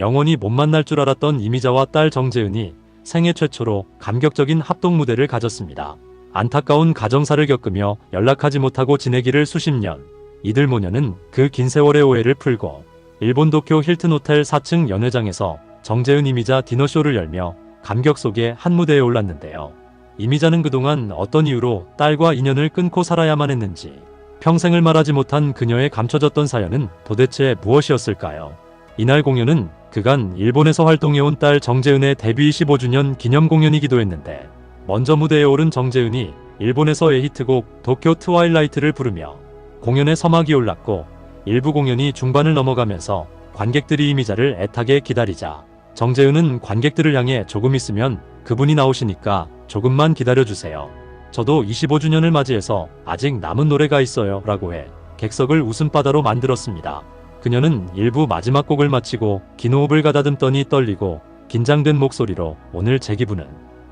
영원히 못 만날 줄 알았던 이미자와 딸 정재은이 생애 최초로 감격적인 합동 무대를 가졌습니다. 안타까운 가정사를 겪으며 연락하지 못하고 지내기를 수십 년. 이들 모녀는 그 긴 세월의 오해를 풀고 일본 도쿄 힐튼 호텔 4층 연회장에서 정재은 이미자 디너쇼를 열며 감격 속에 한 무대에 올랐는데요. 이미자는 그동안 어떤 이유로 딸과 인연을 끊고 살아야만 했는지, 평생을 말하지 못한 그녀의 감춰졌던 사연은 도대체 무엇이었을까요? 이날 공연은 그간 일본에서 활동해온 딸 정재은의 데뷔 25주년 기념 공연이기도 했는데, 먼저 무대에 오른 정재은이 일본에서의 히트곡 도쿄 트와일라이트를 부르며 공연의 서막이 올랐고, 일부 공연이 중반을 넘어가면서 관객들이 이미자를 애타게 기다리자 정재은은 관객들을 향해 조금 있으면 그분이 나오시니까 조금만 기다려주세요. 저도 25주년을 맞이해서 아직 남은 노래가 있어요 라고 해 객석을 웃음바다로 만들었습니다. 그녀는 일부 마지막 곡을 마치고 긴 호흡을 가다듬더니 떨리고 긴장된 목소리로 오늘 제 기분은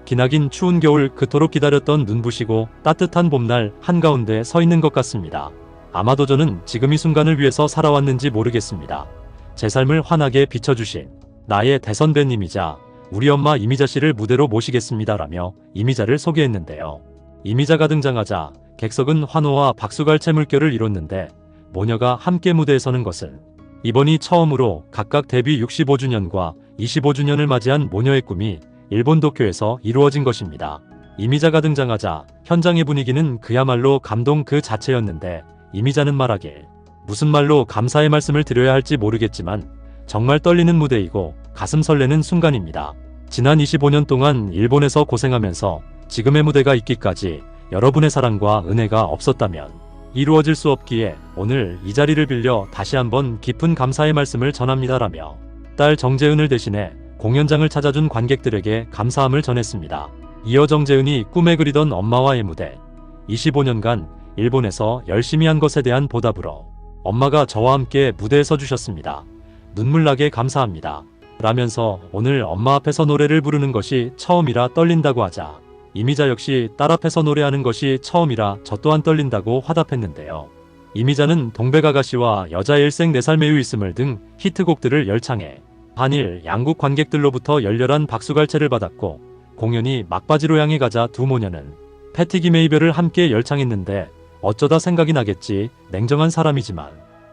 기나긴 추운 겨울 그토록 기다렸던 눈부시고 따뜻한 봄날 한가운데 서 있는 것 같습니다. 아마도 저는 지금 이 순간을 위해서 살아왔는지 모르겠습니다. 제 삶을 환하게 비춰주신 나의 대선배님이자 우리 엄마 이미자 씨를 무대로 모시겠습니다 라며 이미자를 소개했는데요. 이미자가 등장하자 객석은 환호와 박수갈채 물결을 이뤘는데, 모녀가 함께 무대에 서는 것은 이번이 처음으로 각각 데뷔 65주년과 25주년을 맞이한 모녀의 꿈이 일본 도쿄에서 이루어진 것입니다. 이미자가 등장하자 현장의 분위기는 그야말로 감동 그 자체였는데, 이미자는 말하길 무슨 말로 감사의 말씀을 드려야 할지 모르겠지만 정말 떨리는 무대이고 가슴 설레는 순간입니다. 지난 25년 동안 일본에서 고생하면서 지금의 무대가 있기까지 여러분의 사랑과 은혜가 없었다면 이루어질 수 없기에 오늘 이 자리를 빌려 다시 한번 깊은 감사의 말씀을 전합니다라며 딸 정재은을 대신해 공연장을 찾아준 관객들에게 감사함을 전했습니다. 이어 정재은이 꿈에 그리던 엄마와의 무대, 25년간 일본에서 열심히 한 것에 대한 보답으로 엄마가 저와 함께 무대에 서주셨습니다. 눈물나게 감사합니다 라면서 오늘 엄마 앞에서 노래를 부르는 것이 처음이라 떨린다고 하자 이미자 역시 딸 앞에서 노래하는 것이 처음이라 저 또한 떨린다고 화답했는데요. 이미자는 동백아가씨와 여자 일생 내 삶의 있음을 등 히트곡들을 열창해 한일 양국 관객들로부터 열렬한 박수갈채를 받았고, 공연이 막바지로 향해 가자 두 모녀는 패티김의 이별을 함께 열창했는데, 어쩌다 생각이 나겠지 냉정한 사람이지만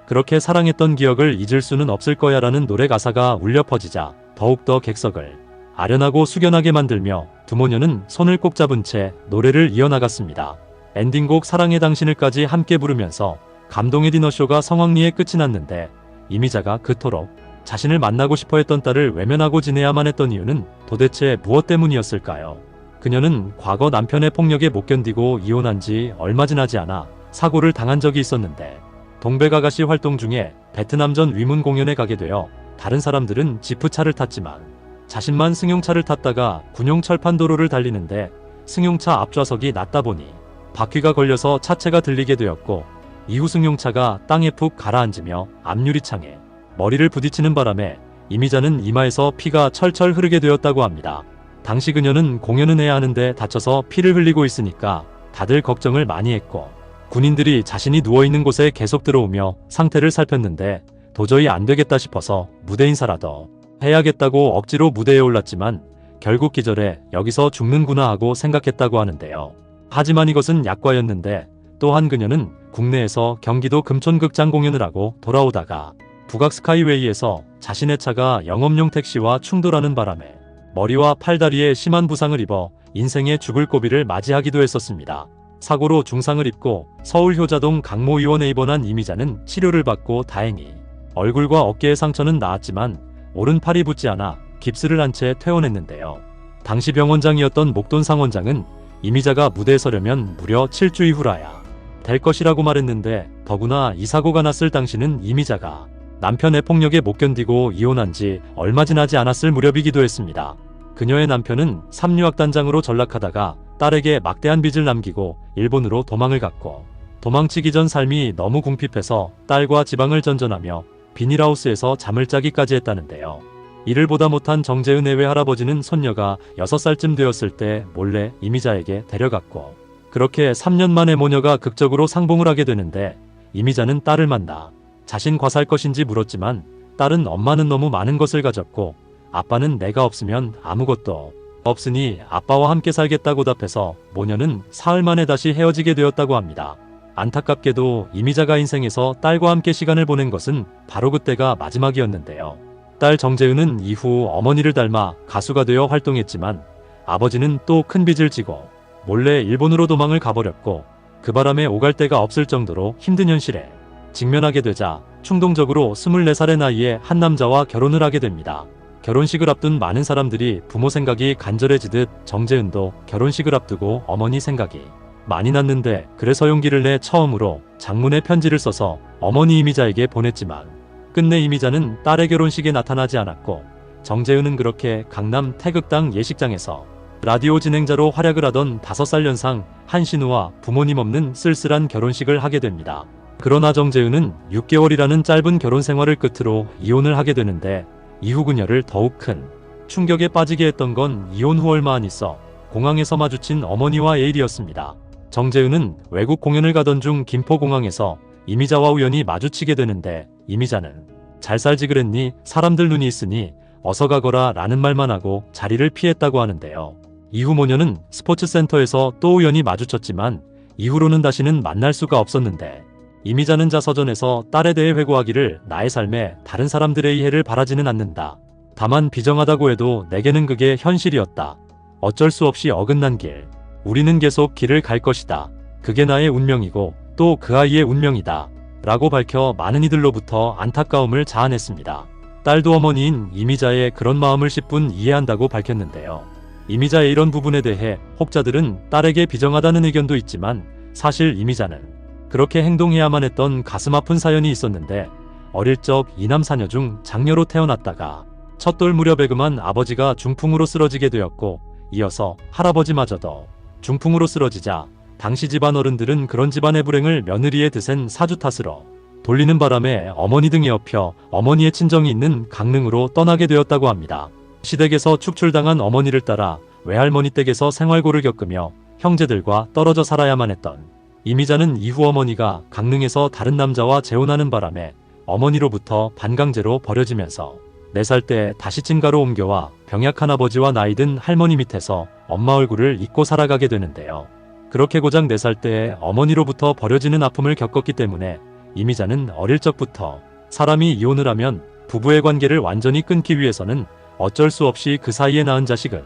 그렇게 사랑했던 기억을 잊을 수는 없을 거야 라는 노래 가사가 울려 퍼지자 더욱더 객석을 아련하고 숙연하게 만들며 두 모녀는 손을 꼭 잡은 채 노래를 이어나갔습니다. 엔딩곡 사랑해 당신을까지 함께 부르면서 감동의 디너쇼가 성황리에 끝이 났는데, 이미자가 그토록 자신을 만나고 싶어 했던 딸을 외면하고 지내야만 했던 이유는 도대체 무엇 때문이었을까요? 그녀는 과거 남편의 폭력에 못 견디고 이혼한 지 얼마 지나지 않아 사고를 당한 적이 있었는데, 동백아가씨 활동 중에 베트남전 위문 공연에 가게 되어 다른 사람들은 지프차를 탔지만 자신만 승용차를 탔다가 군용 철판도로를 달리는데 승용차 앞좌석이 낮다 보니 바퀴가 걸려서 차체가 들리게 되었고, 이후 승용차가 땅에 푹 가라앉으며 앞유리창에 머리를 부딪히는 바람에 이미자는 이마에서 피가 철철 흐르게 되었다고 합니다. 당시 그녀는 공연은 해야 하는데 다쳐서 피를 흘리고 있으니까 다들 걱정을 많이 했고, 군인들이 자신이 누워있는 곳에 계속 들어오며 상태를 살폈는데 도저히 안 되겠다 싶어서 무대 인사라도 해야겠다고 억지로 무대에 올랐지만 결국 기절해 여기서 죽는구나 하고 생각했다고 하는데요. 하지만 이것은 약과였는데, 또한 그녀는 국내에서 경기도 금촌극장 공연을 하고 돌아오다가 북악 스카이웨이에서 자신의 차가 영업용 택시와 충돌하는 바람에 머리와 팔다리에 심한 부상을 입어 인생의 죽을 고비를 맞이하기도 했었습니다. 사고로 중상을 입고 서울 효자동 강모의원에 입원한 이미자는 치료를 받고 다행히 얼굴과 어깨의 상처는 나았지만 오른팔이 붙지 않아 깁스를 한 채 퇴원했는데요. 당시 병원장이었던 목돈상 원장은 이미자가 무대에 서려면 무려 7주 이후라야 될 것이라고 말했는데, 더구나 이 사고가 났을 당시는 이미자가 남편의 폭력에 못 견디고 이혼한 지 얼마 지나지 않았을 무렵이기도 했습니다. 그녀의 남편은 삼류학단장으로 전락하다가 딸에게 막대한 빚을 남기고 일본으로 도망을 갔고, 도망치기 전 삶이 너무 궁핍해서 딸과 지방을 전전하며 비닐하우스에서 잠을 자기까지 했다는데요. 이를 보다 못한 정재은의 외할아버지는 손녀가 6살쯤 되었을 때 몰래 이미자에게 데려갔고, 그렇게 3년 만에 모녀가 극적으로 상봉을 하게 되는데, 이미자는 딸을 만나 자신과 살 것인지 물었지만 딸은 엄마는 너무 많은 것을 가졌고 아빠는 내가 없으면 아무것도 없으니 아빠와 함께 살겠다고 답해서 모녀는 사흘 만에 다시 헤어지게 되었다고 합니다. 안타깝게도 이미자가 인생에서 딸과 함께 시간을 보낸 것은 바로 그때가 마지막이었는데요. 딸 정재은은 이후 어머니를 닮아 가수가 되어 활동했지만 아버지는 또 큰 빚을 지고 몰래 일본으로 도망을 가버렸고 그 바람에 오갈 데가 없을 정도로 힘든 현실에 직면하게 되자 충동적으로 24살의 나이에 한 남자와 결혼을 하게 됩니다. 결혼식을 앞둔 많은 사람들이 부모 생각이 간절해지듯 정재은도 결혼식을 앞두고 어머니 생각이 많이 났는데 그래서 용기를 내 처음으로 장문의 편지를 써서 어머니 이미자에게 보냈지만 끝내 이미자는 딸의 결혼식에 나타나지 않았고 정재은은 그렇게 강남 태극당 예식장에서 라디오 진행자로 활약을 하던 5살 연상 한신우와 부모님 없는 쓸쓸한 결혼식을 하게 됩니다. 그러나 정재은은 6개월이라는 짧은 결혼 생활을 끝으로 이혼을 하게 되는데 이후 그녀를 더욱 큰 충격에 빠지게 했던 건 이혼 후 얼마 안 있어 공항에서 마주친 어머니와의 일이었습니다. 정재은은 외국 공연을 가던 중 김포공항에서 이미자와 우연히 마주치게 되는데 이미자는 잘 살지 그랬니? 사람들 눈이 있으니 어서 가거라 라는 말만 하고 자리를 피했다고 하는데요. 이후 모녀는 스포츠센터에서 또 우연히 마주쳤지만 이후로는 다시는 만날 수가 없었는데 이미자는 자서전에서 딸에 대해 회고하기를 나의 삶에 다른 사람들의 이해를 바라지는 않는다. 다만 비정하다고 해도 내게는 그게 현실이었다. 어쩔 수 없이 어긋난 길. 우리는 계속 길을 갈 것이다. 그게 나의 운명이고 또 그 아이의 운명이다. 라고 밝혀 많은 이들로부터 안타까움을 자아냈습니다. 딸도 어머니인 이미자의 그런 마음을 10분 이해한다고 밝혔는데요. 이미자의 이런 부분에 대해 혹자들은 딸에게 비정하다는 의견도 있지만 사실 이미자는 그렇게 행동해야만 했던 가슴 아픈 사연이 있었는데 어릴 적 이남 사녀 중 장녀로 태어났다가 첫돌 무렵에 그만 아버지가 중풍으로 쓰러지게 되었고 이어서 할아버지마저도 중풍으로 쓰러지자 당시 집안 어른들은 그런 집안의 불행을 며느리의 드센 사주 탓으로 돌리는 바람에 어머니 등에 업혀 어머니의 친정이 있는 강릉으로 떠나게 되었다고 합니다. 시댁에서 축출당한 어머니를 따라 외할머니 댁에서 생활고를 겪으며 형제들과 떨어져 살아야만 했던 이미자는 이후 어머니가 강릉에서 다른 남자와 재혼하는 바람에 어머니로부터 반강제로 버려지면서 4살 때 다시 친가로 옮겨와 병약한 아버지와 나이든 할머니 밑에서 엄마 얼굴을 잊고 살아가게 되는데요. 그렇게 고작 4살 때에 어머니로부터 버려지는 아픔을 겪었기 때문에 이미자는 어릴 적부터 사람이 이혼을 하면 부부의 관계를 완전히 끊기 위해서는 어쩔 수 없이 그 사이에 낳은 자식은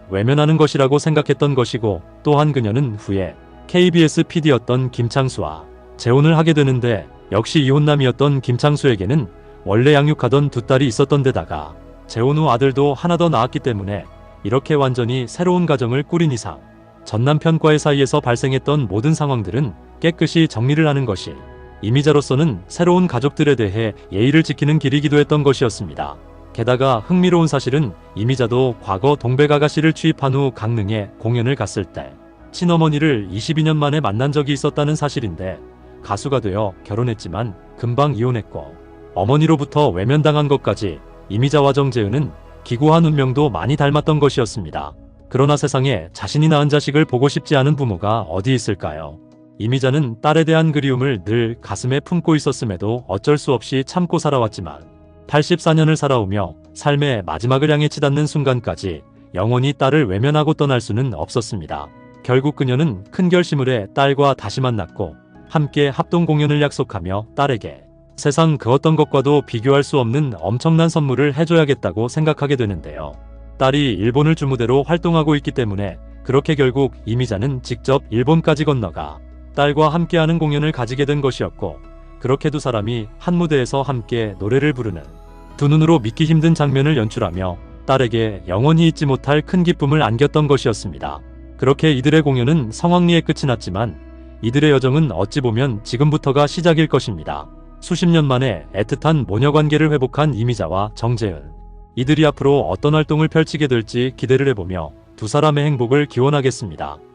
외면하는 것이라고 생각했던 것이고 또한 그녀는 후에 KBS PD였던 김창수와 재혼을 하게 되는데 역시 이혼남이었던 김창수에게는 원래 양육하던 2딸이 있었던 데다가 재혼 후 아들도 하나 더 낳았기 때문에 이렇게 완전히 새로운 가정을 꾸린 이상 전 남편과의 사이에서 발생했던 모든 상황들은 깨끗이 정리를 하는 것이 이미자로서는 새로운 가족들에 대해 예의를 지키는 길이기도 했던 것이었습니다. 게다가 흥미로운 사실은 이미자도 과거 동백아가씨를 취입한 후 강릉에 공연을 갔을 때 친어머니를 22년 만에 만난 적이 있었다는 사실인데 가수가 되어 결혼했지만 금방 이혼했고 어머니로부터 외면당한 것까지 이미자와 정재은은 기구한 운명도 많이 닮았던 것이었습니다. 그러나 세상에 자신이 낳은 자식을 보고 싶지 않은 부모가 어디 있을까요? 이미자는 딸에 대한 그리움을 늘 가슴에 품고 있었음에도 어쩔 수 없이 참고 살아왔지만 84년을 살아오며 삶의 마지막을 향해 치닫는 순간까지 영원히 딸을 외면하고 떠날 수는 없었습니다. 결국 그녀는 큰 결심을 해 딸과 다시 만났고 함께 합동 공연을 약속하며 딸에게 세상 그 어떤 것과도 비교할 수 없는 엄청난 선물을 해줘야겠다고 생각하게 되는데요. 딸이 일본을 주무대로 활동하고 있기 때문에 그렇게 결국 이미자는 직접 일본까지 건너가 딸과 함께하는 공연을 가지게 된 것이었고 그렇게 두 사람이 한 무대에서 함께 노래를 부르는 두 눈으로 믿기 힘든 장면을 연출하며 딸에게 영원히 잊지 못할 큰 기쁨을 안겼던 것이었습니다. 그렇게 이들의 공연은 성황리에 끝이 났지만 이들의 여정은 어찌 보면 지금부터가 시작일 것입니다. 수십 년 만에 애틋한 모녀관계를 회복한 이미자와 정재은. 이들이 앞으로 어떤 활동을 펼치게 될지 기대를 해보며 두 사람의 행복을 기원하겠습니다.